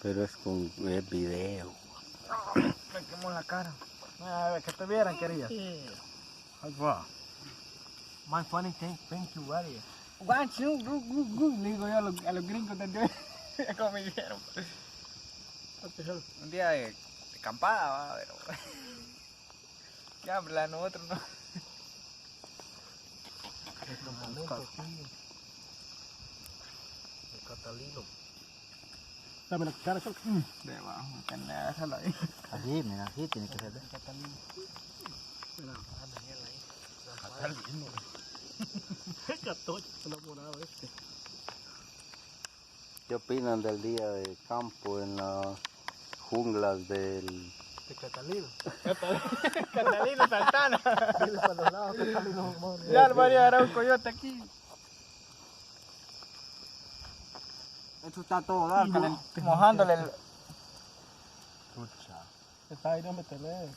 Pero es con el video. Me quemó la cara. A ver, que te vieran, quería. Ahí va. My funny thing, thank you, buddy. One, two, le digo yo a los gringos de como me dijeron. Un día de acampada, va, pero... Ya, pero la nosotros no. El Catalino. Dame la cara, solo. Debajo, pendeja, déjalo ahí. Así, mira, así tiene que ser. Catalino. Catalino. Catocho, enamorado este. ¿Qué opinan del día de campo en las junglas del... De Catalino. Catalino Santana. Dile para los lados, Catalino, madre. Ya el María era un coyote aquí. Esto está todo dar, mojándole el... Pucha. Está ahí, no me tenés.